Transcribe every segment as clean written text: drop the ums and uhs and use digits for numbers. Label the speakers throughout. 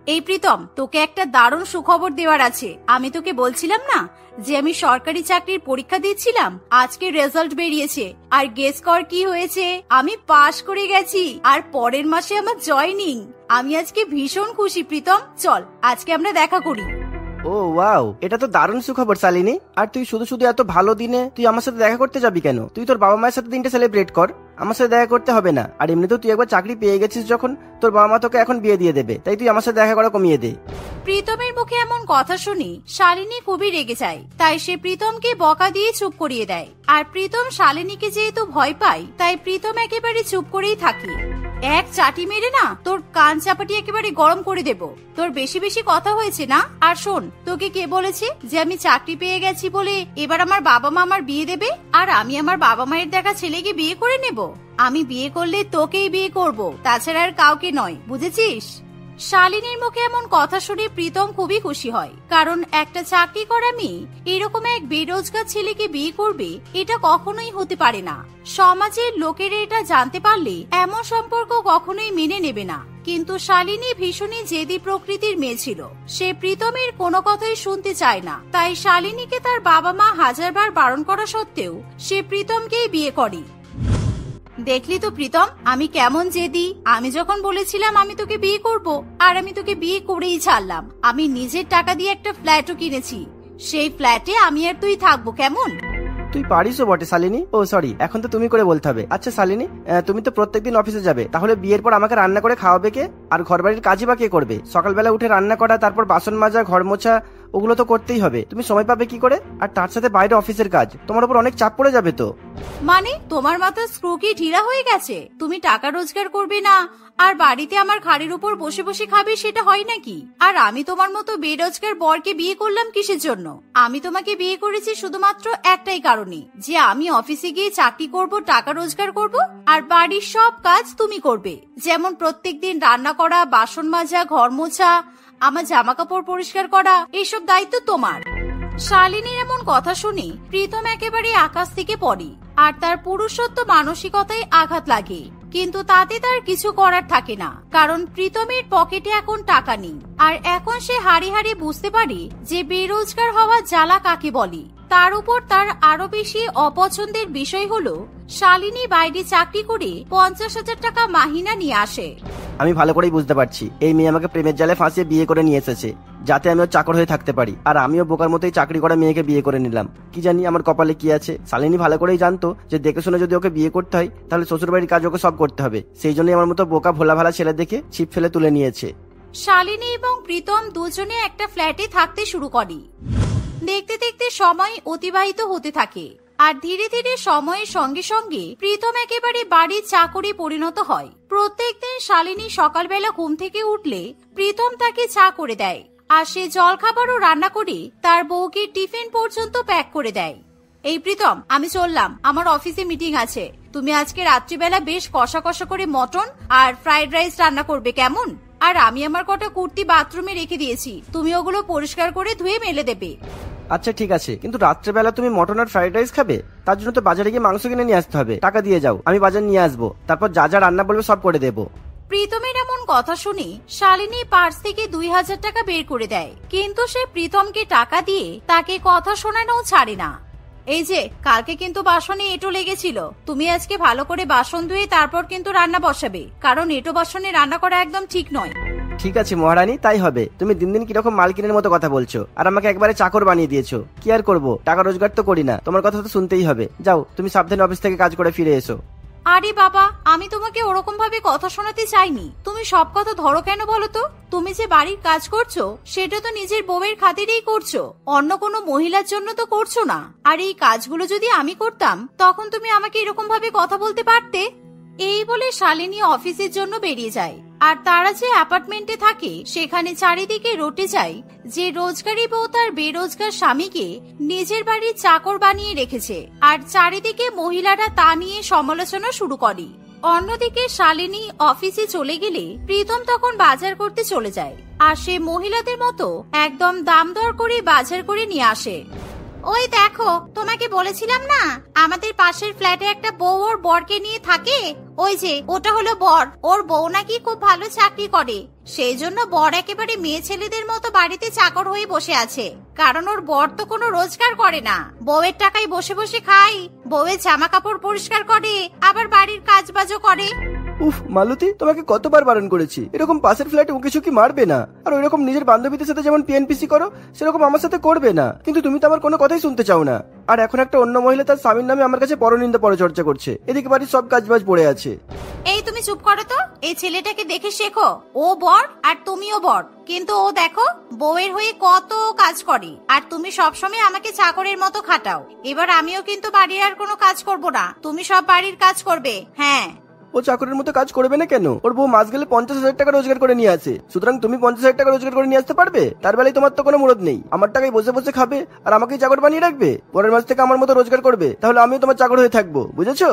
Speaker 1: এই প্রীতম, তোকে একটা দারুণ সুখবর দেওয়ার আছে। আমি তোকে বলছিলাম না যে আমি সরকারি চাকরির পরীক্ষা দিচ্ছিলাম, আজকে রেজাল্ট বেরিয়েছে। আর গেস কর কি হয়েছে? আমি পাশ করে গেছি আর পরের মাসে আমার জয়েনিং। আমি আজকে ভীষণ খুশি প্রীতম, চল আজকে আমরা দেখা করি।
Speaker 2: ও ওয়াও, এটা তো দারুণ সুখবর শালিনী। আর তুই শুধু শুধু এত ভালো দিনে তুই আমার সাথে দেখা করতে যাবি কেন? তুই তোর বাবা মায়ের সাথে দিনটা সেলিব্রেট কর, আমার সাথে দেখা করতে হবে না। আর এমনিতেও তুই একবার চাকরি পেয়ে গেছিস যখন, তোর বাবা মা তোকে এখন বিয়ে দিয়ে দেবে, তাই তুই আমার সাথে দেখা করা কমিয়ে দে।
Speaker 1: প্রীতমের মুখে এমন কথা শুনি শালিনী খুবই রেগে যায়, তাই সে প্রীতমকে বকা দিয়ে চুপ করিয়ে দেয়। আর প্রীতম শালিনীকে যেহেতু ভয় পায়, তাই প্রীতম একেবারে চুপ করেই থাকে। এক চাটি মেরে না তোর কান চাপাটি একেবারে গরম করে দেব। তোর বেশি বেশি কথা হয়েছে না। আর শোন, তোকে কে বলেছে যে আমি চাকরি পেয়ে গেছি বলে এবার আমার বাবা মা আমার বিয়ে দেবে আর আমি আমার বাবা মায়ের দেখা ছেলেকে বিয়ে করে নেব? আমি বিয়ে করলে তোকেই বিয়ে করব, তাছাড়া আর কাউকে নয়, বুঝেছিস? শালিনীর মুখে এমন কথা শুনে প্রীতম খুবই খুশি হয়, কারণ একটা চাকরি করা মেয়ে এরকম এক বেরোজগার ছেলেকে বিয়ে করবে এটা কখনোই হতে পারে না। সমাজের লোকেরা এটা জানতে পারলে এমন সম্পর্ক কখনোই মেনে নেবে না। কিন্তু শালিনী ভীষণই জেদি প্রকৃতির মেয়ে ছিল, সে প্রীতমের কোনো কথাই শুনতে চায় না। তাই শালিনীকে তার বাবা মা হাজারবার বারণ করা সত্ত্বেও সে প্রীতমকেই বিয়ে করে। দেখলি তো প্রীতম, আমি কেমন জেদি। আমি যখন বলেছিলাম আমি তোকে বিয়ে করব, আর আমি তোকে বিয়ে করেই ছাড়লাম। আমি নিজের টাকা দিয়ে একটা ফ্ল্যাটও কিনেছি, সেই ফ্ল্যাটে আমি আর তুই থাকবো, কেমন?
Speaker 2: তুই পারিসও বটে শালিনী। ও সরি, এখন তো তুমি করে বলতে হবে। আচ্ছা শালিনী, তুমি তো প্রত্যেকদিন অফিসে যাবে, তাহলে বিয়ের পর আমাকে রান্না করে খাওয়াবে কে? আর ঘর বাড়ির কাজই বা কে করবে? সকালবেলা উঠে রান্না করা, তারপর বাসন মাজা, ঘর মোছা, ওগুলো তো করতেই হবে। তুমি সময় পাবে কি করে? আর তার সাথে বাইরে অফিসের কাজ, তোমার উপর অনেক চাপ পড়ে যাবে তো।
Speaker 1: মানে তোমার মাথা স্ক্রু কি ঢিলা হয়ে গেছে? তুমি টাকা রোজগার করবে না আর বাড়িতে আমার ঘাড়ের উপর বসে বসে খাবে, সেটা হয় নাকি? আর আমি তোমার মতো বেরোজগার বরকে বিয়ে করলাম কিসের জন্য? আমি তোমাকে বিয়ে করেছি শুধুমাত্র একটাই কারণে, যে আমি অফিসে গিয়ে চাকরি করব, টাকা রোজগার করব, আর বাড়ির সব কাজ তুমি করবে। যেমন প্রত্যেকদিন রান্না করা, বাসন মাজা, ঘর মোছা, আমার জামা কাপড় পরিষ্কার করা, এইসব দায়িত্ব তোমার। শালিনীর এমন কথা শুনে প্রীতম একেবারে আকাশ থেকে পড়ে আর তার পুরুষত্ব মানসিকতায় আঘাত লাগে। কিন্তু তাতে তার কিছু করার থাকে না, কারণ প্রীতমের পকেটে এখন টাকা নেই। আর এখন সে হাড়ে হাড়ে বুঝতে পারে যে বেরোজগার হওয়া জ্বালা কাকে বলে। তার উপর তার আরো বেশি অপছন্দের বিষয় হলো শালিনী বাইরে চাকরি করে 50,000 টাকা মাহিনা নিয়ে আসে।
Speaker 2: আমি ভালো করেই বুঝতে পারছি এই মেয়ে আমাকে প্রেমের জালে ফাঁসিয়ে বিয়ে করে নিয়ে এসেছে, যাতে আমিও চাকর হয়ে থাকতে পারি। আর আমিও বোকার মতোই চাকরি করা মেয়েকে বিয়ে করে নিলাম। কি জানি আমার কপালে কি আছে। শালিনী ভালো করেই জানতো যে দেখে শুনে যদি ওকে বিয়ে করতে হয় তাহলে শ্বশুরবাড়ির কাজ ওকে সব করতে হবে। সেই জন্যই আমার মতো বোকা ভোলা ভালা ছেলে দেখে ছিপ ফেলে তুলে নিয়েছে।
Speaker 1: শালিনী এবং প্রীতম দুজনে একটা ফ্ল্যাটে থাকতে শুরু করে। দেখতে দেখতে সময় অতিবাহিত হতে থাকে আর ধীরে ধীরে সময়ের সঙ্গে সঙ্গে প্রীতম একেবারে বাড়ির চাকরে পরিণত হয়। প্রত্যেকদিন শালিনী সকালবেলা ঘুম থেকে উঠলে প্রীতম তাকে চা করে দেয় আর সে জলখাবারও রান্না করে তার বউকে টিফিন পর্যন্ত প্যাক করে দেয়। এই প্রীতম, আমি চললাম, আমার অফিসে মিটিং আছে। তুমি আজকে রাত্রিবেলা বেশ কষা কষা করে মটন আর ফ্রাইড রাইস রান্না করবে, কেমন? আর আমি আমার কটা কুর্তি বাথরুমে রেখে দিয়েছি, তুমি ওগুলো পরিষ্কার করে ধুয়ে মেলে দেবে।
Speaker 2: আচ্ছা ঠিক আছে, কিন্তু রাত্রেবেলা তুমি মটন আর ফ্রাইড রাইস খাবে? তার জন্য তো বাজারে গিয়ে মাংস কিনে নিয়ে আসতে হবে। টাকা দিয়ে যাও, আমি বাজার নিয়ে আসবো, তারপর যা যা রান্না বলবে সব করে দেবো।
Speaker 1: প্রীতমের এমন কথা শুনে শালিনী পার্স থেকে 2,000 টাকা বের করে দেয়, কিন্তু সে প্রীতমকে টাকা দিয়ে তাকে কথা শোনানো ছাড়ে না। এই যে, কালকে কিন্তু বাসনে এঁটো লেগেছিল, তুমি আজকে ভালো করে বাসন ধুয়ে তারপর কিন্তু রান্না বসাবে, কারণ এঁটো বাসনে রান্না করা একদম ঠিক নয়।
Speaker 2: ঠিক আছে মহারানী, তাই হবে। তুমি দিন দিন কিরকম মালকিনের মতো কথা বলছো, আর আমাকে একবারে চাকর বানিয়ে দিয়েছো। কি আর করবো, টাকা রোজগার তো করি না, তোমার কথা তো শুনতেই হবে। যাও, তুমি সাবধানে অফিস থেকে কাজ করে ফিরে এসো।
Speaker 1: আরে বাবা, আমি তোমাকে ওরকম ভাবে কথা শোনাতে চাইনি। তুমি সব কথা ধরো কেন বলো তো? তুমি যে বাড়ির কাজ করছো সেটা তো নিজের বউয়ের খাতিরেই করছো, অন্য কোনো মহিলার জন্য তো করছো না। আর এই কাজগুলো যদি আমি করতাম তখন তুমি আমাকে এরকম ভাবে কথা বলতে পারতে? এই বলে শালিনী অফিসের জন্য বেরিয়ে যায়। আর তারা যে অ্যাপার্টমেন্টে থাকে সেখানে চারিদিকে রটে যায় যে রোজগারি বউ তার বেরোজগার স্বামীকে নিজের বাড়ির চাকর বানিয়ে রেখেছে। আর চারিদিকে মহিলারা তা নিয়ে সমালোচনা শুরু করে। অন্যদিকে শালিনী অফিসে চলে গেলে প্রীতম তখন বাজার করতে চলে যায় আর সে মহিলাদের মতো একদম দাম দর করে বাজার করে নিয়ে আসে। ওই দেখো, তোমাকে বলেছিলাম না আমাদের পাশের ফ্ল্যাটে একটা বউ ওর বরকে নিয়ে থাকে। ওই যে ওটা হলো বর, ওর বউ নাকি খুব ভালো চাকরি করে, সেই জন্য বর একেবারে মেয়ে ছেলেদের মতো বাড়িতে চাকর হয়ে বসে আছে। কারণ ওর বর তো কোনো রোজগার করে না, বউয়ের টাকায় বসে বসে খায়, বউয়ের জামা কাপড় পরিষ্কার করে, আবার বাড়ির কাজ বাজও করে।
Speaker 2: উফ মালতী, তোমাকে কতবার বারণ করেছি এরকম পাশের ফ্ল্যাটে উঁকি ঝুঁকি মারবে না, আর ওইরকম নিজের বান্ধবীদের সাথে যেমন পিএনপিসি করো সেরকম আমার সাথে করবে না। কিন্তু তুমি তো আমার কোনো কথাই শুনতে চাও না। আর এখন একটা অন্য মহিলা তার স্বামীর নামে আমার কাছে পরনিন্দা পরচর্চা করছে, এদিকে বাড়ির সব কাজবাজ পড়ে আছে।
Speaker 1: এই তুমি চুপ করো তো, এই ছেলেটাকে দেখে শেখো। ও বর আর তুমিও বর, কিন্তু ও দেখো বউয়ের হয়ে কত কাজ করে, আর তুমি সবসময় আমাকে চাকরের মতো খাটাও। এবার আমিও কিন্তু বাড়ির আর কোনো কাজ করব না, তুমি সব বাড়ির কাজ করবে। হ্যাঁ,
Speaker 2: ও চাকরের মতো কাজ করবে না কেন? ওর বউ মাস গেলে 50,000 টাকা রোজগার করে নিয়ে আসে, সুতরাং তুমি 50,000 টাকা রোজগার করে নিয়ে আসতে পারবে? তার বেলায় তোমার তো কোনো মুরদ নেই, আমার টাকায় বসে বসে খাবে আর আমাকেই চাকর বানিয়ে রাখবে। পরের মাস থেকে আমার মতো রোজগার করবে, তাহলে আমিও তোমার চাকর হয়ে থাকবো, বুঝেছো?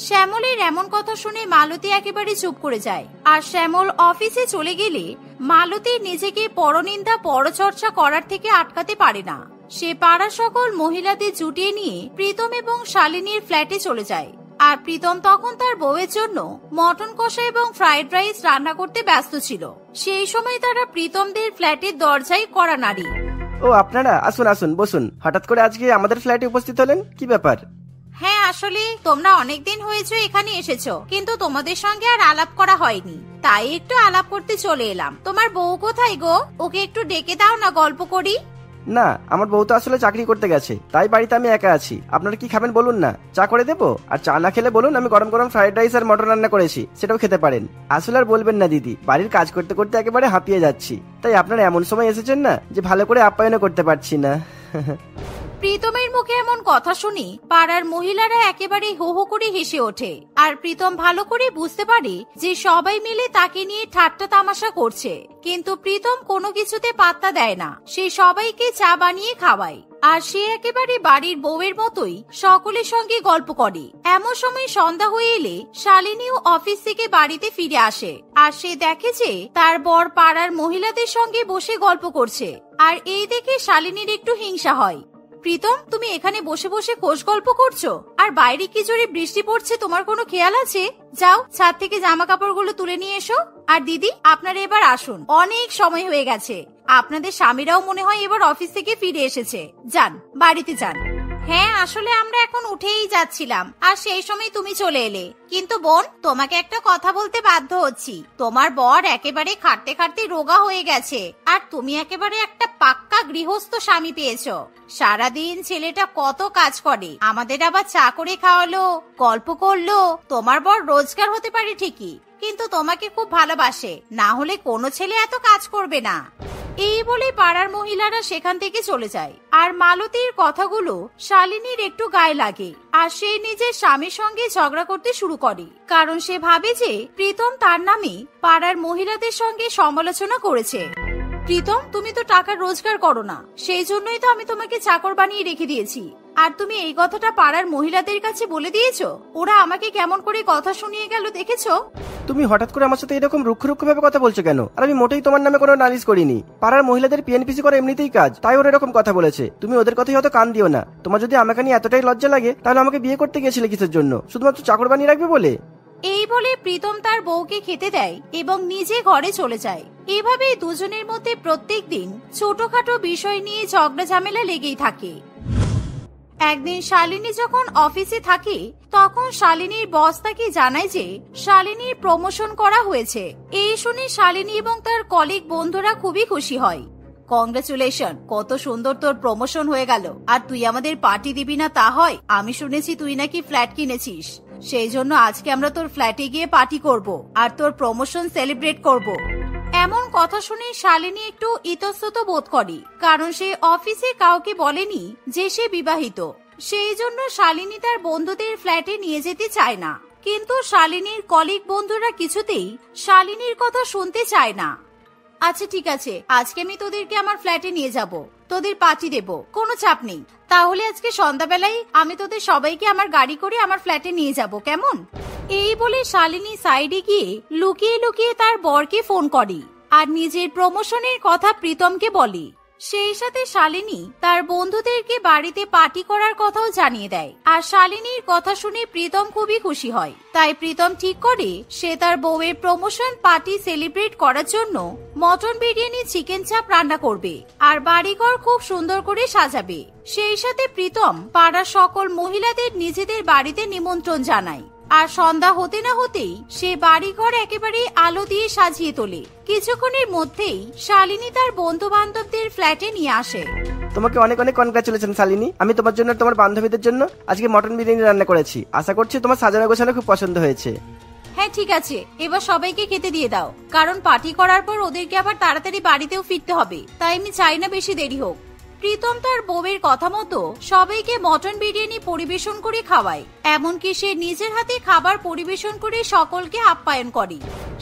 Speaker 1: শ্যামলের এমন কথা শুনে মালতী একেবারে চুপ করে যায়। আর শ্যামল অফিসে চলে গেলে মালতী নিজেকে পরনিন্দা পরচর্চা করার থেকে আটকাতে পারে না। সে পাড়ার সকল মহিলাদের জুটিয়ে নিয়ে প্রীতম এবং শালিনীর ফ্ল্যাটে চলে যায়। আর প্রীতম তখন তার বউয়ের জন্য মটন কষা এবং ফ্রাইড রাইস রান্না করতে ব্যস্ত ছিল। সেই সময় তারা প্রীতমদের ফ্ল্যাটের দরজায় কড়া নাড়ি।
Speaker 2: ও আপনারা আসুন আসুন বসুন, হঠাৎ করে আজকে আমাদের ফ্ল্যাটে উপস্থিত হলেন, কি ব্যাপার?
Speaker 1: হ্যাঁ, আসলে তোমরা অনেকদিন হয়েছে এখানে এসেছো, কিন্তু তোমাদের সঙ্গে আর আলাপ করা হয়নি, তাই একটু আলাপ করতে চলে এলাম। তোমার বউ কোথায় গো? ওকে একটু ডেকে দাও না, গল্প করি।
Speaker 2: না, আমার বউ তো আসলে চাকরি করতে গেছে, তাই বাড়িতে আমি একা আছি। আপনারা কি খাবেন বলুন না, চা করে দেবো। আর চা না খেলে বলুন আমি গরম গরম ফ্রাইড রাইস আর মটন রান্না করেছি, সেটাও খেতে পারেন। আসলে আর বলবেন না দিদি, বাড়ির কাজ করতে করতে একেবারে হাঁপিয়ে যাচ্ছি, তাই আপনারা এমন সময় এসেছেন না যে ভালো করে আপ্যায়নও করতে পারছি না।
Speaker 1: প্রীতমের মুখে এমন কথা শুনি পাড়ার মহিলারা একেবারে হো হো করে হেসে ওঠে। আর প্রীতম ভালো করে বুঝতে পারে যে সবাই মিলে তাকে নিয়ে ঠাট্টা তামাশা করছে, কিন্তু প্রীতম কোনো কিছুতে পাত্তা দেয় না। সে সবাইকে চা বানিয়ে খাওয়ায়, আর সে একেবারে বাড়ির বউয়ের মতোই সকলের সঙ্গে গল্প করে। এমন সময় সন্ধ্যা হয়ে এলে শালিনীও অফিস থেকে বাড়িতে ফিরে আসে, আর সে দেখে যে তার বর পাড়ার মহিলাদের সঙ্গে বসে গল্প করছে। আর এই দেখে শালিনীর একটু হিংসা হয়। প্রীতম, তুমি এখানে বসে বসে খোশ গল্প করছো, আর বাইরে কি জোরে বৃষ্টি পড়ছে, তোমার কোনো খেয়াল আছে? যাও, ছাদ থেকে জামা কাপড়গুলো তুলে নিয়ে এসো। আর দিদি, আপনারা এবার আসুন, অনেক সময় হয়ে গেছে। আপনাদের স্বামীরাও মনে হয় এবার অফিস থেকে ফিরে এসেছে, যান বাড়িতে যান। হ্যাঁ, আসলে আমরা এখন উঠেই যাচ্ছিলাম, আর সেই সময় তুমি চলে এলে। কিন্তু বোন, তোমাকে একটা কথা বলতে বাধ্য হচ্ছি। তোমার বর একেবারে খাটতে খাটতে রোগা হয়ে গেছে, আর তুমি একেবারে একটা পাক্কা গৃহস্থ স্বামী পেয়েছো। সারাদিন ছেলেটা কত কাজ করে, আমাদের আবার চা করে খাওয়ালো, গল্প করলো। তোমার বর রোজগার হতে পারে ঠিকই, কিন্তু তোমাকে খুব ভালোবাসে, না হলে কোনো ছেলে এত কাজ করবে না। এই বলে পাড়ার মহিলারা সেখান থেকে চলে যায়। আর মালতীর কথাগুলো শালিনীর একটু গায়ে লাগে, আর সে নিজের স্বামীর সঙ্গে ঝগড়া করতে শুরু করে। কারণ সে ভাবে যে প্রীতম তার নামে পাড়ার মহিলাদের সঙ্গে সমালোচনা করেছে। প্রীতম, তুমি তো টাকা রোজগার করো না, সেই জন্যই তো আমি তোমাকে চাকর বানিয়ে রেখে দিয়েছি। আর তুমি এই কথাটা পাড়ার মহিলাদের কাছে বলে দিয়েছো, ওরা আমাকে কেমন করে কথা শুনিয়ে গেল দেখেছো?
Speaker 2: তুমি হঠাৎ করে আমার সাথে এরকম রুক্ষ রুক্ষ ভাবে কথা বলছো কেন? আর আমি মোটেই তোমার নামে কোনো নালিশ করিনি। পাড়ার মহিলাদের পিএনপিসি করে এমনিতেই কাজ, তাই ওরা এরকম কথা বলেছে। তুমি ওদের কথাই হয়তো কান দিও না। তোমার যদি আমাকে নিয়ে এতটাই লজ্জা লাগে, তাহলে আমাকে বিয়ে করতে গিয়েছিলে কিসের জন্য? শুধুমাত্র চাকর বানিয়ে রাখবে বলে?
Speaker 1: এই বলে প্রীতম তার বউকে খেতে দেয় এবং নিজে ঘরে চলে যায়। এভাবেই দুজনের মধ্যে প্রত্যেক দিন ছোটখাটো বিষয় নিয়ে ঝগড়া ঝামেলা লেগেই থাকে। একদিন শালিনী যখন অফিসে থাকে, তখন শালিনীর বস তাকে জানায় যে শালিনীর প্রমোশন করা হয়েছে। এই শুনে শালিনী এবং তার কলিগ বন্ধুরা খুবই খুশি হয়। কংগ্রেচুলেশন, কত সুন্দর তোর প্রমোশন হয়ে গেল। আর তুই আমাদের পার্টি দিবি না তা হয়? আমি শুনেছি তুই নাকি ফ্ল্যাট কিনেছিস, সেই জন্য আজকে আমরা তোর ফ্ল্যাটে গিয়ে পার্টি করব আর তোর প্রমোশন সেলিব্রেট করব। এমন কথা শুনে শালিনী একটু ইতস্তত বোধ করে, কারণ সে অফিসে কাউকে বলেনি যে সে বিবাহিত। সেই জন্য শালিনী তার বন্ধুদের ফ্ল্যাটে নিয়ে যেতে চায় না। কিন্তু শালিনীর কলিগ বন্ধুরা কিছুতেই শালিনীর কথা শুনতে চায় না। আচ্ছা ঠিক আছে, আজকে আমি তোদেরকে আমার ফ্ল্যাটে নিয়ে যাব, তোদের পার্টি দেব, কোনো চাপ নেই। তাহলে আজকে সন্ধ্যাবেলায় আমি তোদের সবাইকে আমার গাড়ি করে আমার ফ্ল্যাটে নিয়ে যাব, কেমন? এই বলে শালিনী সাইডে গিয়ে লুকিয়ে লুকিয়ে তার বরকে ফোন করে আর নিজের প্রমোশনের কথা প্রীতমকে বলে। সেই সাথে শালিনী তার বন্ধুদেরকে বাড়িতে পার্টি করার কথাও জানিয়ে দেয়। আর শালিনীর কথা শুনে প্রীতম খুবই খুশি হয়। তাই প্রীতম ঠিক করে সে তার বউয়ের প্রমোশন পার্টি সেলিব্রেট করার জন্য মটন বিরিয়ানি, চিকেন চাপ রান্না করবে আর বাড়িঘর খুব সুন্দর করে সাজাবে। সেই সাথে প্রীতম পাড়ার সকল মহিলাদের নিজেদের বাড়িতে নিমন্ত্রণ জানায়। আর সন্ধ্যা হতে না হতেই সে বাড়িঘর একেবারে আলো দিয়ে সাজিয়ে তোলে। কিছুক্ষণের মধ্যেই শালিনী তার বন্ধু বান্ধবদের ফ্ল্যাটে নিয়ে আসে।
Speaker 2: তোমাকে অনেক অনেক কনগ্রাচুলেশন শালিনী। আমি তোমার জন্য তোমার বান্ধবীদের জন্য আজকে মটন বিরিয়ানি রান্না করেছি। আশা করছি তোমার সাজানো গোছানো খুব পছন্দ হয়েছে।
Speaker 1: হ্যাঁ ঠিক আছে, এবার সবাইকে খেতে দিয়ে দাও, কারণ পার্টি করার পর ওদেরকে আবার তাড়াতাড়ি বাড়িতেও ফিরতে হবে। তাই আমি চাই না বেশি দেরি হোক। প্রীতম তার বউয়ের কথা মতো সবাইকে মটন বিরিয়ানি পরিবেশন করে খাওয়ায়। এমনকি সে নিজের হাতে খাবার পরিবেশন করে সকলকে আপ্যায়ন করে।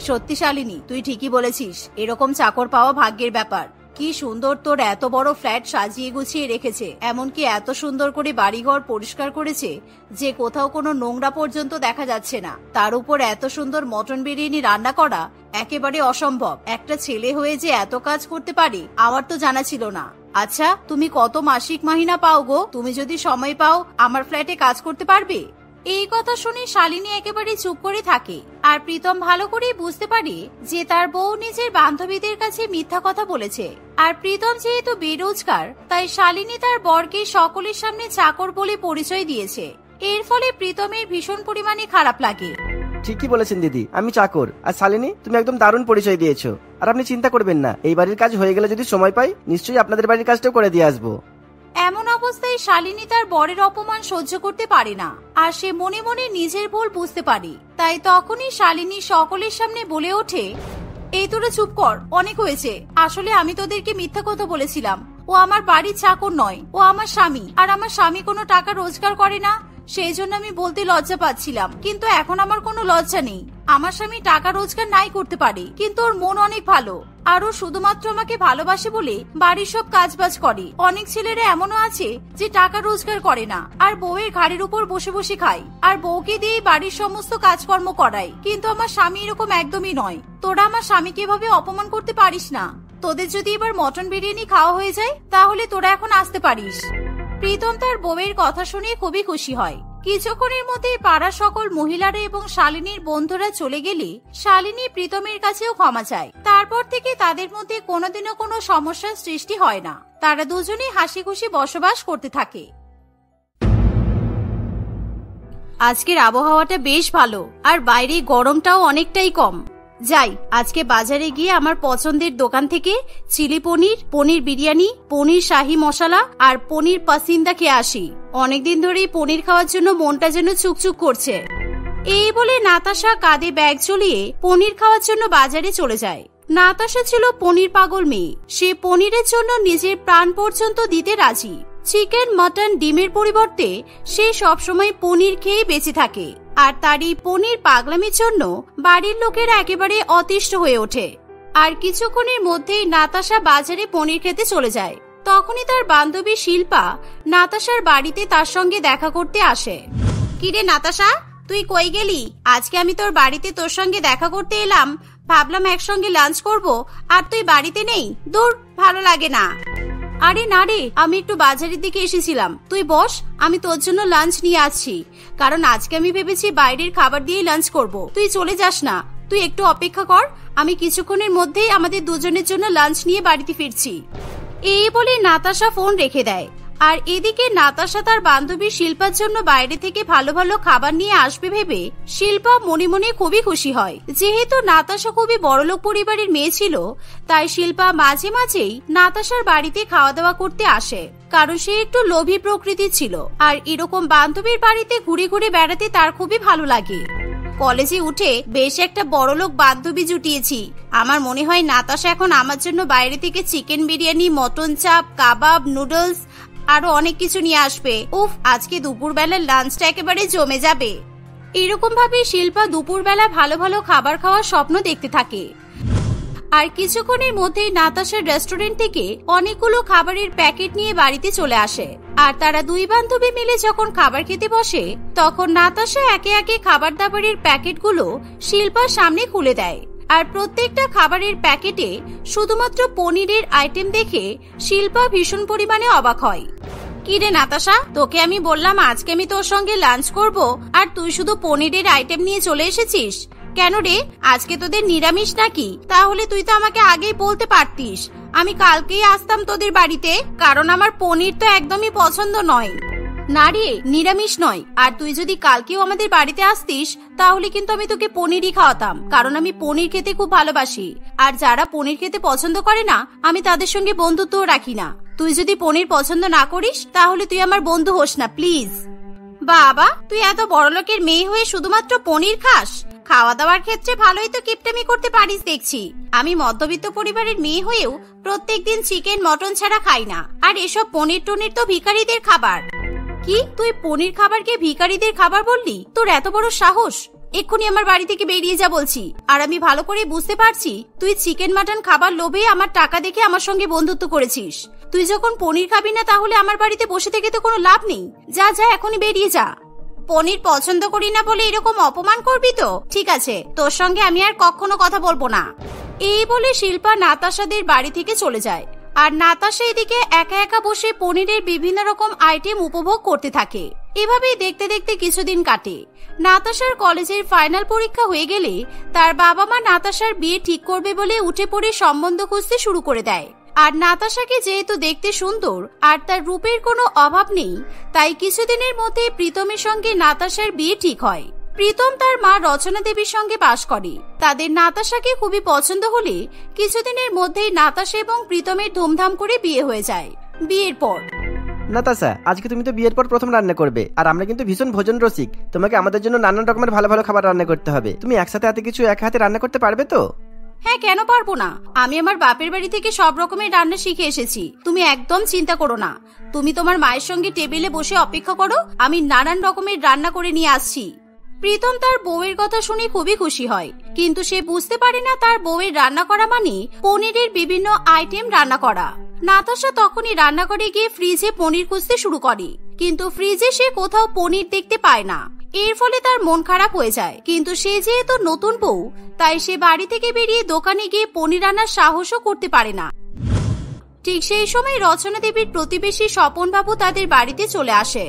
Speaker 1: সত্যি শালিনী, তুই ঠিকই বলেছিস, এরকম চাকর পাওয়া ভাগ্যের ব্যাপার। কি সুন্দর তোর এত বড় ফ্ল্যাট সাজিয়ে গুছিয়ে রেখেছে, এমনকি এত সুন্দর করে বাড়িঘর পরিষ্কার করেছে যে কোথাও কোনো নোংরা পর্যন্ত দেখা যাচ্ছে না। তার উপর এত সুন্দর মটন বিরিয়ানি রান্না করা একেবারে অসম্ভব। একটা ছেলে হয়ে যে এত কাজ করতে পারে আমার তো জানা ছিল না। আচ্ছা, তুমি কত মাসিক মাহিনা পাও গো? তুমি যদি সময় পাও আমার ফ্ল্যাটে কাজ করতে পারবে? এই কথা শুনে শালিনী একেবারে চুপ করে থাকে। আর প্রীতম ভালো করে বুঝতে পারে যে তার বউ নিজের বান্ধবীদের কাছে মিথ্যা কথা বলেছে। আর প্রীতম যেহেতু বেরোজগার, তাই শালিনী তার বরকে সকলের সামনে চাকর বলে পরিচয় দিয়েছে। এর ফলে প্রীতমের ভীষণ পরিমাণে খারাপ লাগে।
Speaker 2: ঠিকই বলেছেন দিদি, আমি চাকর। আর শালিনী, তুমি একদম দারুণ পরিচয় দিয়েছো। আর আপনি চিন্তা করবেন না, এই বাড়ির কাজ হয়ে গেলে যদি সময় পাই নিশ্চয়ই আপনাদের বাড়ির কাজটাও করে দিয়ে আসবো।
Speaker 1: এমন অবস্থায় শালিনী তার বরের অপমান সহ্য করতে পারে না। আর সে মনে মনে নিজের ভুল বুঝতে পারে। তাই তখনই শালিনী সকলের সামনে বলে ওঠে, এই তোরা চুপ কর, অনেক হয়েছে। আসলে আমি তোদেরকে মিথ্যা কথা বলেছিলাম। ও আমার বাড়ির চাকর নয়, ও আমার স্বামী। আর আমার স্বামী কোনো টাকা রোজগার করে না, সেই জন্য আমি বলতে লজ্জা পাচ্ছিলাম। কিন্তু এখন আমার কোনো লজ্জা নেই। আমার স্বামী টাকা রোজগার নাই করতে পারে, কিন্তু ওর মন অনেক ভালো। আর ও শুধুমাত্র আমাকে ভালোবাসে বলে বাড়ির সব কাজবাজ করে। অনেক ছেলেরা এমনও আছে যে টাকা রোজগার করে না, আর বউয়ের ঘাড়ের উপর বসে বসে খায়, আর বউকে দিয়ে বাড়ির সমস্ত কাজকর্ম করায়। কিন্তু আমার স্বামী এরকম একদমই নয়। তোরা আমার স্বামীকে এভাবে অপমান করতে পারিস না। তোদের যদি এবার মটন বিরিয়ানি খাওয়া হয়ে যায় তাহলে তোরা এখন আসতে পারিস। প্রীতম তার বউয়ের কথা শুনে খুবই খুশি হয়। কিছুক্ষণের মধ্যে পাড়ার সকল মহিলারা এবং শালিনীর বন্ধুরা চলে গেলে শালিনী প্রীতমের কাছেও ক্ষমা চায়। তারপর থেকে তাদের মধ্যে কোনোদিনও কোনো সমস্যার সৃষ্টি হয় না। তারা দুজনেই হাসি খুশি বসবাস করতে থাকে। আজকের আবহাওয়াটা বেশ ভালো, আর বাইরে গরমটাও অনেকটাই কম। যাই, আজকে বাজারে গিয়ে আমার পছন্দের দোকান থেকে চিলি পনির, পনির বিরিয়ানি, পনির শাহি মশলা আর পনির পাসিন্দা খেয়ে আসি। অনেকদিন ধরেই পনির খাওয়ার জন্য মনটা যেন চুকচুক করছে। এই বলে নাতাশা কাঁধে ব্যাগ ঝুলিয়ে পনির খাওয়ার জন্য বাজারে চলে যায়। নাতাশা ছিল পনির পাগল মেয়ে। সে পনিরের জন্য নিজের প্রাণ পর্যন্ত দিতে রাজি। চিকেন, মটন, ডিমের পরিবর্তে সে সবসময় পনির খেয়ে বেঁচে থাকে। আর তার এই পনির পাগলামির জন্য বাড়ির লোকেরা একেবারে অতিষ্ঠ হয়ে ওঠে। আর কিছুক্ষণের মধ্যেই নাতাশা বাজারে পনির খেতে চলে যায়। তখনই তার বান্ধবী শিল্পা নাতাশার বাড়িতে তার সঙ্গে দেখা করতে আসে। কিরে নাতাশা, তুই কই গেলি? আজকে আমি তোর বাড়িতে তোর সঙ্গে দেখা করতে এলাম, ভাবলাম একসঙ্গে লাঞ্চ করব, আর তুই বাড়িতে নেই। দূর, ভালো লাগে না। আরে না রে, আমি একটু বাজারের দিকে এসেছিলাম। তুই বস, আমি তোর জন্য লাঞ্চ নিয়ে আসছি। কারণ আজকে আমি ভেবেছি বাইরের খাবার দিয়েই লাঞ্চ করব। তুই চলে যাস না, তুই একটু অপেক্ষা কর। আমি কিছুক্ষণের মধ্যেই আমাদের দুজনের জন্য লাঞ্চ নিয়ে বাড়িতে ফিরছি। এই বলে নাতাশা ফোন রেখে দেয়। আর এদিকে নাতাশা তার বান্ধবী শিল্পার জন্য বাইরে থেকে ভালো ভালো খাবার নিয়ে আসবে ভেবে শিল্পা মনে মনে খুবই খুশি হয়। যেহেতু নাতাশা খুবই বড়লোক পরিবারের মেয়ে ছিল, তাই শিল্পা মাঝে মাঝেই নাতাশার বাড়িতে খাওয়া দাওয়া করতে আসে। কারণ সে একটু লোভী প্রকৃতির ছিল, আর এরকম বান্ধবীর বাড়িতে ঘুরে ঘুরে বেড়াতে তার খুবই ভালো লাগে। কলেজে উঠে বেশ একটা বড়লোক বান্ধবী জুটিয়েছি। আমার মনে হয় নাতাশা এখন আমার জন্য বাইরে থেকে চিকেন বিরিয়ানি, মটন চাপ, কাবাব, নুডলস আরো অনেক কিছু নিয়ে আসবে। উফ, আজকে দুপুরবেলার লাঞ্চটা একেবারে জমে যাবে। এরকম ভাবে শিল্পা দুপুরবেলা ভালো ভালো খাবার খাওয়ার স্বপ্ন দেখতে থাকে। আর কিছুক্ষণের মধ্যেই নাতাশার রেস্টুরেন্ট থেকে অনেকগুলো খাবারের প্যাকেট নিয়ে বাড়িতে চলে আসে। আর তারা দুই বান্ধবী মিলে যখন খাবার খেতে বসে, তখন নাতাশা একে একে খাবার দাবারের প্যাকেটগুলো শিল্পার সামনে খুলে দেয়। আর প্রত্যেকটা খাবারের প্যাকেটে শুধুমাত্র পনিরের আইটেম দেখে শিল্পা ভীষণ পরিমাণে অবাক হয়। কিরে নাতাশা, তোকে আমি বললাম আজকে আমি তোর সঙ্গে লাঞ্চ করব, আর তুই শুধু পনিরের আইটেম নিয়ে চলে এসেছিস কেন রে? আজকে তোদের নিরামিষ নাকি? তাহলে তুই তো আমাকে আগেই বলতে পারতিস, আমি কালকেই আসতাম তোদের বাড়িতে, কারণ আমার পনির তো একদমই পছন্দ নয়। না রে, নিরামিষ নয়। আর তুই যদি কালকেও আমাদের বাড়িতে আসতিস তাহলে কিন্তু আমি তোকে পনিরই খাওয়াতাম, কারণ আমি পনির খেতে খুব ভালোবাসি। আর যারা পনির খেতে পছন্দ করে না আমি তাদের সঙ্গে বন্ধুত্বও রাখি না। তুই যদি পনির পছন্দ না করিস তাহলে তুই আমার বন্ধু হোস না প্লিজ। বাবা, তুই এত বড়লোকের মেয়ে হয়ে শুধুমাত্র পনির খাস? খাওয়া দাওয়ার ক্ষেত্রে ভালোই তো কিপটামি করতে পারিস দেখছি। আমি মধ্যবিত্ত পরিবারের মেয়ে হয়েও প্রত্যেকদিন চিকেন মটন ছাড়া খাই না, আর এসব পনির টনির তো ভিখারিদের খাবার। কি, তুই পনির খাবারকে ভিখারিদের খাবার বললি? তোর এত বড় সাহস! এক্ষুনি আমার বাড়ি থেকে বেরিয়ে যা বলছি। আর আমি ভালো করে বুঝতে পারছি তুই চিকেন মাটন খাবার লোভে আমার টাকা দেখে আমার সঙ্গে বন্ধুত্ব করেছিস। তুই যখন পনির খাবি না তাহলে আমার বাড়িতে বসে থেকে তো কোনো লাভ নেই। যা যা, এখনই বেরিয়ে যা। পনির পছন্দ করি না বলে এরকম অপমান করবি তো? ঠিক আছে, তোর সঙ্গে আমি আর কখনো কথা বলবো না। এই বলে শিল্পা নাতাশাদের বাড়ি থেকে চলে যায়। আর নাতাশা এদিকে একা একা বসে পনিরের বিভিন্ন রকম আইটেম উপভোগ করতে থাকে। এভাবেই দেখতে দেখতে কিছুদিন কাটে। নাতাশার কলেজের ফাইনাল পরীক্ষা হয়ে গেলে তার বাবা মা নাতাশার বিয়ে ঠিক করবে বলে উঠে পড়ে সম্বন্ধ খুঁজতে শুরু করে দেয়। আর নাতাশাকে যেহেতু দেখতে সুন্দর আর তার রূপের কোনো অভাব নেই, তাই কিছুদিনের মধ্যে প্রীতমের সঙ্গে নাতাশার বিয়ে ঠিক হয়। প্রীতম তার মা রচনা দেবীর সঙ্গে বাস করে। তাদের নাতাশাকে খুবই পছন্দ হলে কিছুদিনের মধ্যেই নাতাশা এবং প্রীতমের ধুমধাম করে বিয়ে হয়ে যায়। বিয়ের পর
Speaker 2: নাতাশা, আজকে তুমি তো বিয়ের পর প্রথম রান্না করবে, আর আমরা কিন্তু ভীষণ ভোজন রসিক। তোমাকে আমাদের জন্য নানান রকমের ভালো ভালো খাবার রান্না করতে হবে। তুমি একসাথে এত কিছু এক হাতে রান্না করতে পারবে তো?
Speaker 1: হ্যাঁ, কেন পারবো না? আমি আমার বাপের বাড়ি থেকে সব রকমের রান্না শিখে এসেছি। তুমি একদম চিন্তা করো না। তুমি তোমার মায়ের সঙ্গে টেবিলে বসে অপেক্ষা করো, আমি নানান রকমের রান্না করে নিয়ে আসছি। প্রীতম তার বউয়ের কথা শুনে খুবই খুশি হয়, কিন্তু সে বুঝতে পারে না তার বউয়ের রান্না করা মানে পনিরের বিভিন্ন আইটেম রান্না করা। নাতাশা তখনই রান্নাঘরে গিয়ে ফ্রিজে পনির খুঁজতে শুরু করে, কিন্তু ফ্রিজে সে কোথাও পনির দেখতে পায় না। এর ফলে তার মন খারাপ হয়ে যায়। কিন্তু সে যেহেতু নতুন বউ, তাই সে বাড়ি থেকে বেরিয়ে দোকানে গিয়ে পনির আনার সাহসও করতে পারে না। ঠিক সেই সময় রচনা দেবীর প্রতিবেশী স্বপন বাবু তাদের বাড়িতে চলে আসে।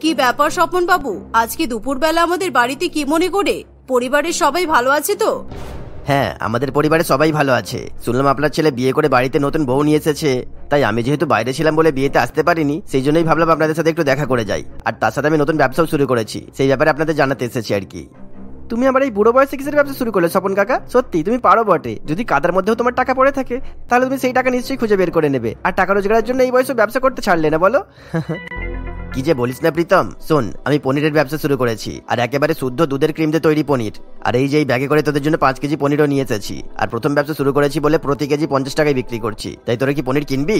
Speaker 1: কি ব্যাপার স্বপন বাবু, আজকে দুপুরবেলা আমাদের বাড়িতে কি মনে করে? পরিবারের সবাই ভালো আছে তো?
Speaker 2: হ্যাঁ, আমাদের পরিবারে সবাই ভালো আছে। শুনলাম আপনার ছেলে বিয়ে করে বাড়িতে নতুন বউ নিয়ে এসেছে, তাই আমি যেহেতু বাইরে ছিলাম বলে বিয়েতে আসতে পারিনি, সেই জন্যই ভাবলাম আপনাদের সাথে একটু দেখা করে যাই। আর তার সাথে আমি নতুন ব্যবসাও শুরু করেছি, সেই ব্যাপারে আপনাদের জানাতে এসেছি আর কি। তুমি আমার এই বুড়ো বয়সে কিসের ব্যবসা শুরু করলে স্বপন কাকা? সত্যি তুমি পারো বটে। যদি কাদার মধ্যেও তোমার টাকা পড়ে থাকে তাহলে তুমি সেই টাকা নিশ্চয়ই খুঁজে বের করে নেবে। আর টাকা রোজগারের জন্য এই বয়সে ব্যবসা করতে ছাড়লে না, বলো? কি যে বলিস না প্রীতম, শোন, আমি পনিরের ব্যবসা শুরু করেছি, আর একেবারে শুদ্ধ দুধের ক্রিম দিয়ে তৈরি পনির। আর এই যে এই ব্যাগে করে তোদের জন্য 5 কেজি পনিরও নিয়ে এসেছি। আর প্রথম ব্যবসা শুরু করেছি বলে প্রতি কেজি 50 টাকায় বিক্রি করছি। তাই তোরা কি পনির কিনবি?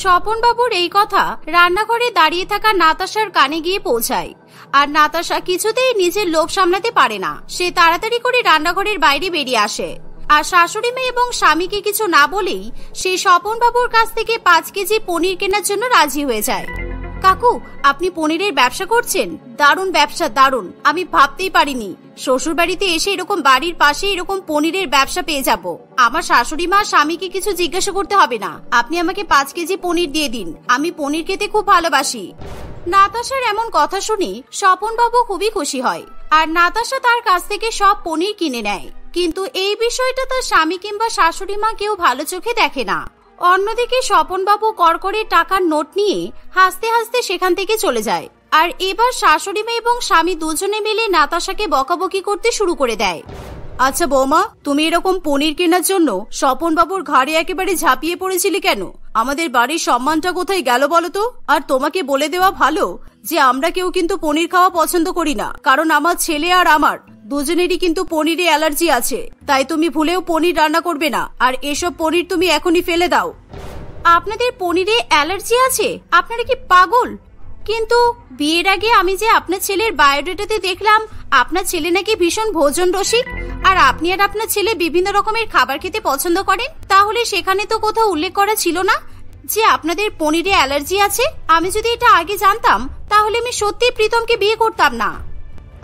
Speaker 1: স্বপন বাবুর এই কথা রান্নাঘরে দাঁড়িয়ে থাকা নাতাশার কানে গিয়ে পৌঁছায়। আর নাতাশা কিছুতেই নিজের লোভ সামলাতে পারে না। সে তাড়াতাড়ি করে রান্নাঘরের বাইরে বেরিয়ে আসে। আর শাশুড়ি মেয়ে এবং স্বামীকে কিছু না বলেই সে স্বপন বাবুর কাছ থেকে 5 কেজি পনির কেনার জন্য রাজি হয়ে যায়। কাকু, আপনি পনিরের ব্যবসা করছেন? দারুণ ব্যবসা, দারুণ। আমি ভাবতেই পারিনি শ্বশুর বাড়িতে এসে এরকম বাড়ির পাশে এরকম পনিরের ব্যবসা পেয়ে যাব। আমার শাশুড়ি মা স্বামীকে কিছু জিজ্ঞাসা করতে হবে না। আপনি আমাকে 5 কেজি পনির দিয়ে দিন, আমি পনির খেতে খুব ভালোবাসি। নাতাশার এমন কথা শুনে স্বপন বাবু খুবই খুশি হয়। আর নাতাশা তার কাছ থেকে সব পনির কিনে নেয়। কিন্তু এই বিষয়টা তার স্বামী কিংবা শাশুড়ি মা কেউ ভালো চোখে দেখে না। অন্যদিকে স্বপন বাবু কড়কড়ে টাকার নোট নিয়ে হাসতে হাসতে সেখান থেকে চলে যায়। আর এবার শাশুড়ি মেয়ে এবং স্বামী দুজনে মিলে নাতাশাকে বকাবকি করতে শুরু করে দেয়। আচ্ছা বৌমা, তুমি এরকম পনির কেনার জন্য স্বপন বাবুর ঘাড়ে একেবারে ঝাঁপিয়ে পড়েছিলে কেন? আমাদের বাড়ির সম্মানটা কোথায় গেল বলো তো? আর তোমাকে বলে দেওয়া ভালো যে আমরা কেউ কিন্তু পনির খাওয়া পছন্দ করি না, কারণ আমার ছেলে আর আমার দুজনেরই কিন্তু পনিরে অ্যালার্জি আছে। তাই তুমি ভুলেও পনির রান্না করবে না। আর এসব পনির তুমি এখনই ফেলে দাও। আপনাদের পনিরে অ্যালার্জি আছে? আপনারা কি পাগল? কিন্তু বিয়ের আগে আমি যে আপনার ছেলের বায়োডাটাতে দেখলাম আপনার ছেলে নাকি ভীষণ ভোজন রসিক, আর আপনি আর আপনার ছেলে বিভিন্ন রকমের খাবার খেতে পছন্দ করেন। তাহলে সেখানে তো কোথাও উল্লেখ করা ছিল না যে আপনাদের পনিরে অ্যালার্জি আছে। আমি যদি এটা আগে জানতাম তাহলে আমি সত্যি প্রীতমকে বিয়ে করতাম না।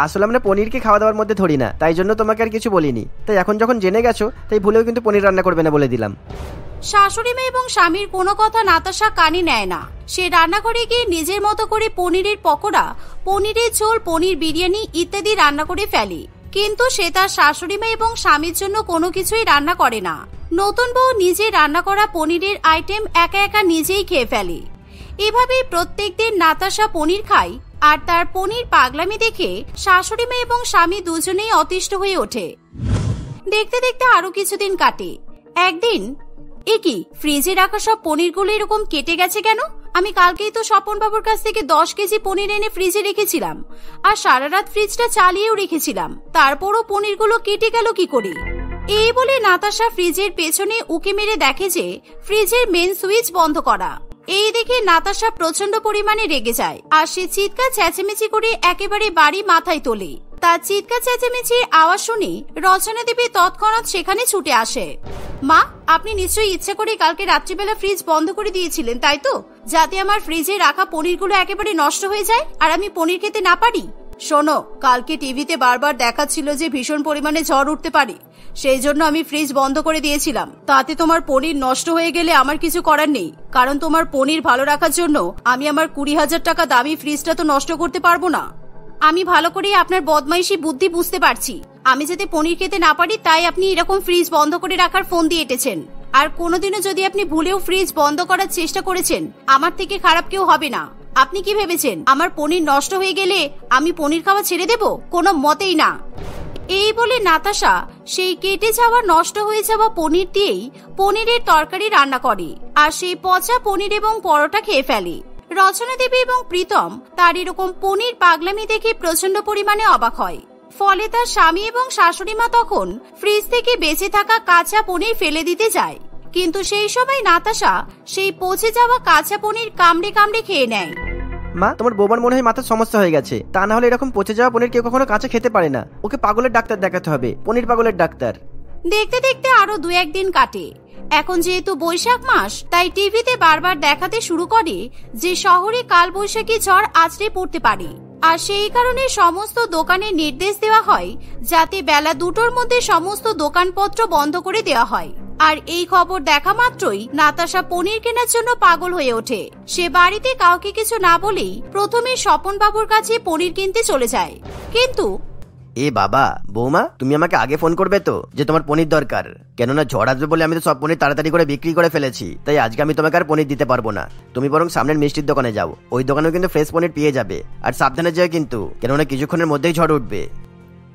Speaker 2: আসলে আমরা পনিরকে খাওয়া দাওয়ার মধ্যে ধরি না, তাই জন্য তোমাকে আর কিছু বলিনি। তাই এখন যখন জেনে গেছো, তাই ভুলেও কিন্তু পনির রান্না করবে না বলে দিলাম।
Speaker 1: শাশুড়ি মা এবং স্বামীর কোনো কথা নাতাশা কানে নেয় না। সে রান্নাঘরে গিয়ে নিজের মতো করে পনিরের পকোড়া, পনিরের ঝোল, পনির বিরিয়ানি ইত্যাদি রান্না করে ফেলে। কিন্তু সে তার শাশুড়ি মা এবং স্বামীর জন্য কোনো কিছুই রান্না করে না। নতুন বউ নিজে রান্না করা পনিরের আইটেম একা একা নিজেই খেয়ে ফেলে। এভাবেই প্রত্যেকদিন নাতাশা পনির খায়, আর তার পনির পাগলামি দেখে শাশুড়ি মা এবং স্বামী দুজনেই অতিষ্ঠ হয়ে ওঠে। দেখতে দেখতে আরো কিছুদিন কাটে। একদিন, কি ফ্রিজে রাখা সব পনিরগুলো এরকম কেটে গেছে কেন? আমি কালকেই তো স্বপন বাবুর কাছ থেকে 10 কেজি পনির এনে ফ্রিজে রেখেছিলাম, আর সারা রাত ফ্রিজটা চালিয়েও রেখেছিলাম, তারপরও পনিরগুলো কেটে গেল কি করে? এই বলে নাতাশা ফ্রিজের পেছনে উকি মেরে দেখে যে ফ্রিজের মেন সুইচ বন্ধ করা। এই দেখে নাতাশা প্রচন্ড পরিমাণে রেগে যায়, আর সে চিৎকার চেঁচামেচি করে একেবারে বাড়ি মাথায় তোলে। তার চিৎকার চেঁচামেচির আওয়াজ শুনে রচনা দেবী তৎক্ষণাৎ সেখানে ছুটে আসে। মা, আপনি নিশ্চয়ই ইচ্ছে করে কালকে রাত্রিবেলা ফ্রিজ বন্ধ করে দিয়েছিলেন, তাই তো? যাতে আমার ফ্রিজে রাখা পনিরগুলো একেবারে নষ্ট হয়ে যায় আর আমি পনির খেতে না পারি। শোনো, কালকে টিভিতে বারবার দেখাচ্ছিল যে ভীষণ পরিমাণে ঝড় উঠতে পারে, সেই জন্য আমি ফ্রিজ বন্ধ করে দিয়েছিলাম। তাতে তোমার পনির নষ্ট হয়ে গেলে আমার কিছু করার নেই, কারণ তোমার পনির ভালো রাখার জন্য আমি আমার 20,000 টাকা দামি ফ্রিজটা তো নষ্ট করতে পারবো না। আমি ভালো করে আপনার বদমাইশি বুদ্ধি বুঝতে পারছি। আমি যাতে পনির খেতে না পারি তাই আপনি এরকম ফ্রিজ বন্ধ করে রাখার ফোন দিয়ে এঁটেছেন। আর কোনোদিনও যদি আপনি ভুলেও ফ্রিজ বন্ধ করার চেষ্টা করেছেন, আমার থেকে খারাপ কেউ হবে না। আপনি কি ভেবেছেন আমার পনির নষ্ট হয়ে গেলে আমি পনির খাওয়া ছেড়ে দেব? কোনো মতেই না। এই বলে নাতাশা সেই কেটে যাওয়া, নষ্ট হয়ে যাওয়া পনির দিয়েই পনিরের তরকারি রান্না করে, আর সেই পচা পনির এবং পরোটা খেয়ে ফেলে। রচনা দেবী এবং প্রীতম তার এরকম পনির পাগলামি দেখে প্রচন্ড পরিমাণে অবাক হয়। ফলে তার স্বামী এবং শাশুড়ি মা তখন ফ্রিজ থেকে বেঁচে থাকা কাঁচা পনির ফেলে দিতে যায়, কিন্তু সেই সময় নাতাশা সেই পচে যাওয়া কাঁচা পনির কামড়ে কামড়ে খেয়ে নেয়।
Speaker 2: মা, তোমার বৌমার মনে হয় মাথার সমস্যা হয়ে গেছে। তা না হলে এরকম পচে যাওয়া পনির কেউ কখনো কাঁচা খেতে পারে না। ওকে পাগলের ডাক্তার দেখাতে হবে, পনির পাগলের ডাক্তার।
Speaker 1: দেখতে দেখতে আরো 2-1 দিন কাটে। এখন যেহেতু বৈশাখ মাস, তাই টিভিতে বারবার দেখাতে শুরু করে যে শহরে কালবৈশাখী ঝড় আছড়ে পড়তে পারে, আর সেই কারণে সমস্ত দোকানে নির্দেশ দেওয়া হয় যাতে বেলা 2টোর মধ্যে সমস্ত দোকানপত্র বন্ধ করে দেওয়া হয়। আর এই খবর দেখা মাত্রই নাতাশা পনির কেনার জন্য পাগল হয়ে ওঠে। সে বাড়িতে কাউকে কিছু না বলেই প্রথমে স্বপন বাবুর কাছে পনির কিনতে চলে যায়। কিন্তু
Speaker 2: এ বাবা, বৌমা, তুমি আমাকে আগে ফোন করবে তো যে তোমার পনির দরকার। কেননা ঝড় আসবে বলে আমি তো সব পনির তাড়াতাড়ি করে বিক্রি করে ফেলেছি, তাই আজকে আমি তোমাকে আর পনির দিতে পারবো না। তুমি বরং সামনের মিষ্টির দোকানে যাও, ওই দোকানেও কিন্তু ফ্রেশ পনির পেয়ে যাবে। আর সাবধানে যাও কিন্তু, কেননা কিছুক্ষণের মধ্যেই ঝড় উঠবে।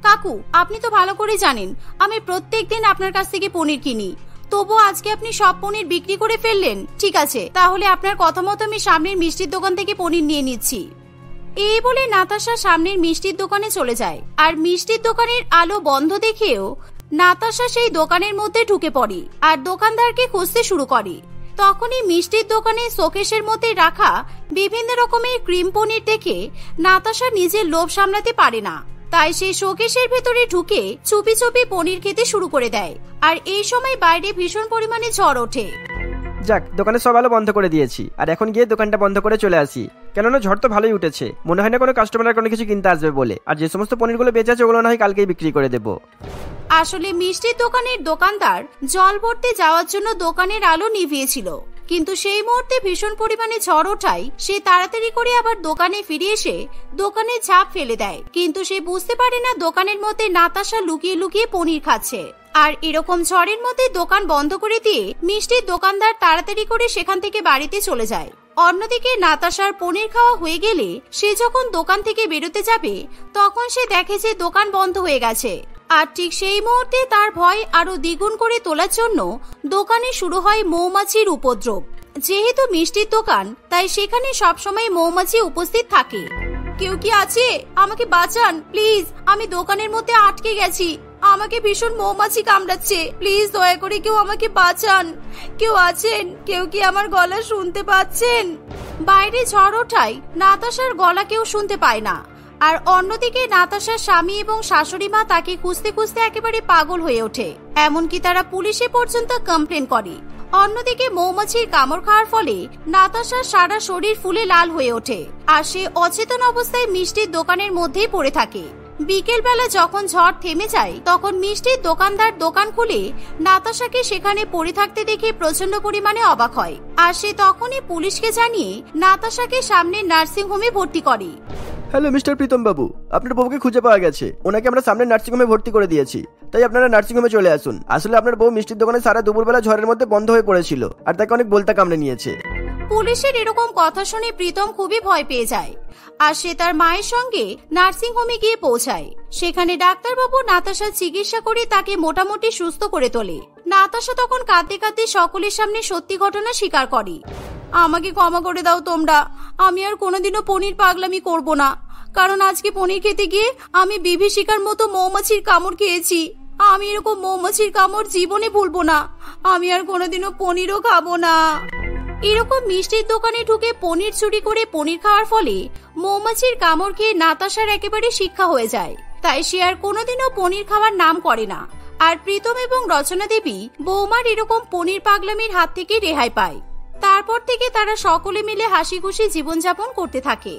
Speaker 1: কাকু, আপনি তো ভালো করে জানেন আমি প্রত্যেকদিন আপনার কাছ থেকে পনির কিনি, তবু আজকে আপনি সব পনির বিক্রি করে ফেললেন। ঠিক আছে, তাহলে আপনার কথা মতো আমি সামনের মিষ্টির দোকান থেকে পনির নিয়ে নিচ্ছি। এই বলে নাতাশা সামনের মিষ্টির দোকানে চলে যায়, আর মিষ্টির দোকানের আলো বন্ধ দেখেও নাতাশা সেই দোকানের মধ্যে ঢুকে পড়ে আর দোকানদারকে খুঁজতে শুরু করে। তখনই মিষ্টির দোকানে শোকেসের মধ্যে রাখা বিভিন্ন রকমের ক্রিম পনির দেখে নাতাশা নিজের লোভ সামলাতে পারে না, তাই সে শোকেসের ভেতরে ঢুকে চুপি চুপি পনির খেতে শুরু করে দেয়। আর এই সময় বাইরে ভীষণ পরিমাণে ঝড় ওঠে।
Speaker 2: যাক, দোকানে সব আলো বন্ধ করে দিয়েছি, আর এখন গিয়ে দোকানটা বন্ধ করে চলে আসি। কেননা ঝড় তো ভালোই উঠেছে, মনে হয় না কোনো কাস্টমার কোনো কিছু কিনতে আসবে বলে। আর যে সমস্ত পনিরগুলো বেঁচে আছে ওগুলো না হয় কালকেই বিক্রি করে দেবো।
Speaker 1: আসলে মিষ্টির দোকানের দোকানদার জল ভরতে যাওয়ার জন্য দোকানের আলো নিভিয়েছিল, কিন্তু সেই মুহূর্তে ভীষণ পরিমাণে ঝড় ওঠায় সে তাড়াতাড়ি করে আবার দোকানে ফিরে এসে দোকানের ঝাঁপ ফেলে দেয়। কিন্তু সে বুঝতে পারে না দোকানের মধ্যে নাতাশা লুকিয়ে লুকিয়ে পনির খাচ্ছে। আর এরকম ঝড়ের মধ্যে দোকান বন্ধ করে দিয়ে মিষ্টির দোকানদার তাড়াতাড়ি করে সেখান থেকে বাড়িতে চলে যায়। অন্যদিকে নাতাশার পনির খাওয়া হয়ে গেলে সে যখন দোকান থেকে বেরোতে যাবে তখন সে দেখে যে দোকান বন্ধ হয়ে গেছে। আর ঠিক সেই মুহূর্তে তার ভয় আরো দ্বিগুণ করে তোলার জন্য দোকানে শুরু হয় মৌমাছির উপদ্রব। যেহেতু মিষ্টির দোকান, তাই সেখানে সবসময় মৌমাছি উপস্থিত থাকে। কেউ কি আছে? আমাকে বাঁচান প্লিজ, আমি দোকানের মধ্যে আটকে গেছি, আমাকে ভীষণ মৌমাছি কামড়াচ্ছে, প্লিজ দয়া করে কেউ আমাকে বাঁচান। কেউ আছেন? কেউ কি আমার গলা শুনতে পাচ্ছেন? বাইরে ঝড় ওঠায় নাতাশার গলা কেউ শুনতে পায় না। আর অন্যদিকে নাতাশার স্বামী এবং শাশুড়ি মা তাকে খুঁজতে খুঁজতে একেবারে পাগল হয়ে ওঠে, এমনকি তারা পুলিশে পর্যন্ত কমপ্লেন করে। অন্যদিকে মৌমাছির কামড় খাওয়ার ফলে নাতাশার সারা শরীর ফুলে লাল হয়ে ওঠে, আর সে অচেতন অবস্থায় মিষ্টির দোকানের মধ্যেই পড়ে থাকে। বিকেল বেলা যখন ঝড় থেমে যায় তখন মিষ্টির দোকানদার দোকান খুলে নাতাশাকে সেখানে পড়ে থাকতে দেখে প্রচন্ড পরিমাণে অবাক হয়। আর সে তখনই পুলিশকে জানিয়ে নাতাশাকে সামনের নার্সিং হোমে ভর্তি করে।
Speaker 2: হ্যালো মিস্টার প্রীতম বাবু, আপনার বউকে খুঁজে পাওয়া গেছে। ওনাকে আমরা সামনের নার্সিং হোমে ভর্তি করে দিয়েছি, তাই আপনারা নার্সিং হোমে চলে আসুন। আসলে আপনার বউ মিষ্টির দোকানে সারা দুপুরবেলা ঝড়ের মধ্যে বন্ধ হয়ে পড়েছিল আর তাকে অনেক বলতা কামড়ে নিয়েছে।
Speaker 1: পুলিশের এরকম কথা শুনে প্রীতম খুবই ভয় পেয়ে যায় আর সে তার মায়ের সঙ্গে নার্সিং হোমে গিয়ে পৌঁছায়। সেখানে ডাক্তারবাবু নাতাশার চিকিৎসা করে তাকে মোটামুটি সুস্থ করে তোলে। নাতাশা তখন কাঁদতে কাঁদতে সকলের সামনে সত্যি ঘটনা স্বীকার করে। আমাকে ক্ষমা করে দাও তোমরা, আমি আর কোনোদিনও পনির পাগলামি করব না, কারণ আজকে পনির খেতে গিয়ে আমি বিভীষিকার মতো মৌমাছির কামড় খেয়েছি। আমি এরকম মৌমাছির কামড় জীবনে ভুলবো না, আমি আর কোনোদিনও পনিরও খাবো না। এরকম মিষ্টির দোকানে ঢুকে পনির চুরি করে পনির খাওয়ার ফলে মৌমাছির কামড় খেয়ে নাতাশার একেবারে শিক্ষা হয়ে যায়, তাই সে আর কোনোদিনও পনির খাওয়ার নাম করে না। আর প্রীতম এবং রচনা দেবী বৌমার এরকম পনির পাগলামির হাত থেকে রেহাই পায়। তারপর থেকে তারা সকলে মিলে হাসি খুশি জীবনযাপন করতে থাকে।